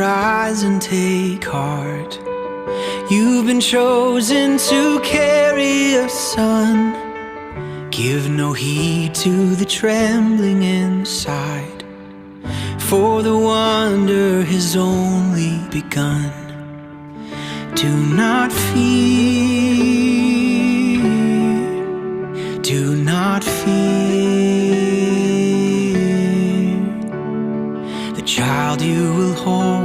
rise and take heart. You've been chosen to carry a son. Give no heed to the trembling inside, for the wonder has only begun. Do not fear, do not fear. The child you will hold